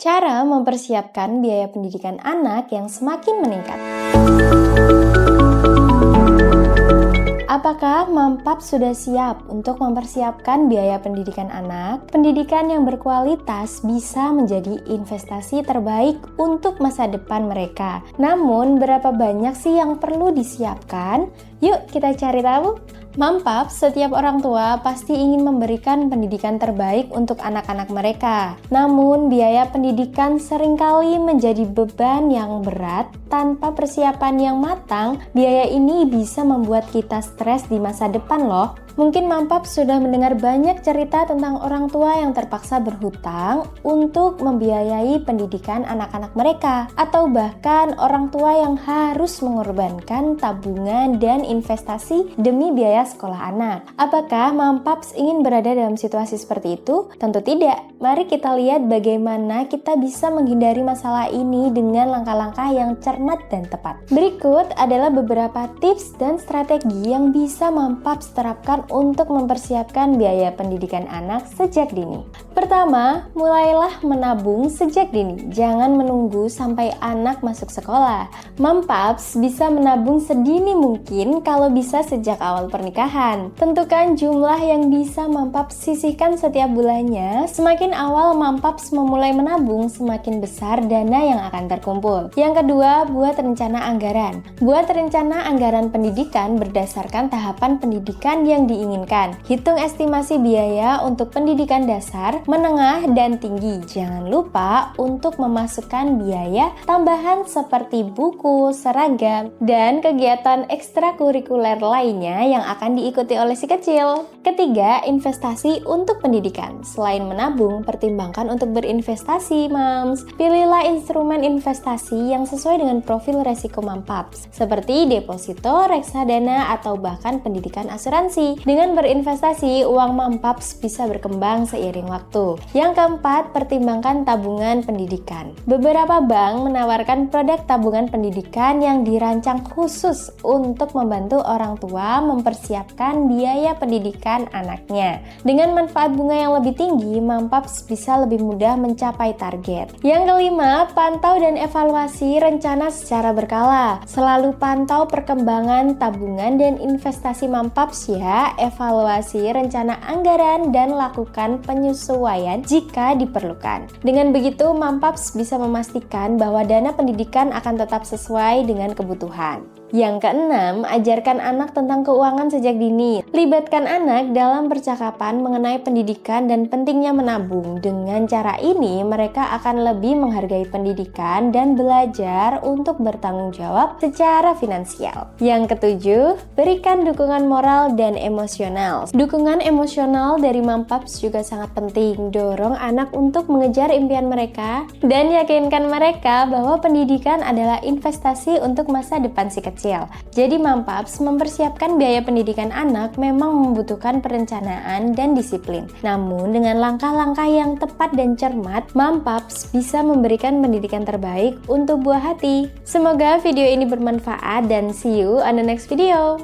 Cara mempersiapkan biaya pendidikan anak yang semakin meningkat. Apakah Mampaps sudah siap untuk mempersiapkan biaya pendidikan anak? Pendidikan yang berkualitas bisa menjadi investasi terbaik untuk masa depan mereka. Namun, berapa banyak sih yang perlu disiapkan? Yuk kita cari tahu. Mampaps, setiap orang tua pasti ingin memberikan pendidikan terbaik untuk anak-anak mereka. Namun, biaya pendidikan seringkali menjadi beban yang berat. Tanpa persiapan yang matang, biaya ini bisa membuat kita stres di masa depan loh. Mungkin Mampaps sudah mendengar banyak cerita tentang orang tua yang terpaksa berhutang untuk membiayai pendidikan anak-anak mereka, atau bahkan orang tua yang harus mengorbankan tabungan dan investasi demi biaya sekolah anak. Apakah Mampaps ingin berada dalam situasi seperti itu? Tentu tidak. Mari kita lihat bagaimana kita bisa menghindari masalah ini dengan langkah-langkah yang cermat dan tepat. Berikut adalah beberapa tips dan strategi yang bisa Mampaps terapkan untuk mempersiapkan biaya pendidikan anak sejak dini. Pertama, mulailah menabung sejak dini. Jangan menunggu sampai anak masuk sekolah. Mampaps bisa menabung sedini mungkin kalau bisa sejak awal pernikahan. Tentukan jumlah yang bisa Mampaps sisihkan setiap bulannya. Semakin awal Mampaps memulai menabung, semakin besar dana yang akan terkumpul. Yang kedua, buat rencana anggaran. Buat rencana anggaran pendidikan berdasarkan tahapan pendidikan yang diinginkan. Hitung estimasi biaya untuk pendidikan dasar, menengah, dan tinggi. Jangan lupa untuk memasukkan biaya tambahan seperti buku, seragam, dan kegiatan ekstrakurikuler lainnya yang akan diikuti oleh si kecil. Ketiga, investasi untuk pendidikan. Selain menabung, pertimbangkan untuk berinvestasi, Mams. Pilihlah instrumen investasi yang sesuai dengan profil resiko Mampaps, seperti deposito, reksadana, atau bahkan pendidikan asuransi. Dengan berinvestasi, uang Mampaps bisa berkembang seiring waktu. Yang keempat, pertimbangkan tabungan pendidikan. Beberapa bank menawarkan produk tabungan pendidikan yang dirancang khusus untuk membantu orang tua mempersiapkan biaya pendidikan anaknya. Dengan manfaat bunga yang lebih tinggi, Mampaps bisa lebih mudah mencapai target. Yang kelima, pantau dan evaluasi rencana secara berkala. Selalu pantau perkembangan tabungan dan investasi Mampaps ya. Evaluasi rencana anggaran dan lakukan penyesuaian jika diperlukan. Dengan begitu, Mampaps bisa memastikan bahwa dana pendidikan akan tetap sesuai dengan kebutuhan. Yang keenam, ajarkan anak tentang keuangan sejak dini. Libatkan anak dalam percakapan mengenai pendidikan dan pentingnya menabung. Dengan cara ini, mereka akan lebih menghargai pendidikan dan belajar untuk bertanggung jawab secara finansial. Yang ketujuh, berikan dukungan moral dan emosional. Dukungan emosional dari Mampaps juga sangat penting. Dorong anak untuk mengejar impian mereka dan yakinkan mereka bahwa pendidikan adalah investasi untuk masa depan si kecil. Jadi Mampaps mempersiapkan biaya pendidikan anak memang membutuhkan perencanaan dan disiplin. Namun dengan langkah-langkah yang tepat dan cermat, Mampaps bisa memberikan pendidikan terbaik untuk buah hati. Semoga video ini bermanfaat dan see you on the next video.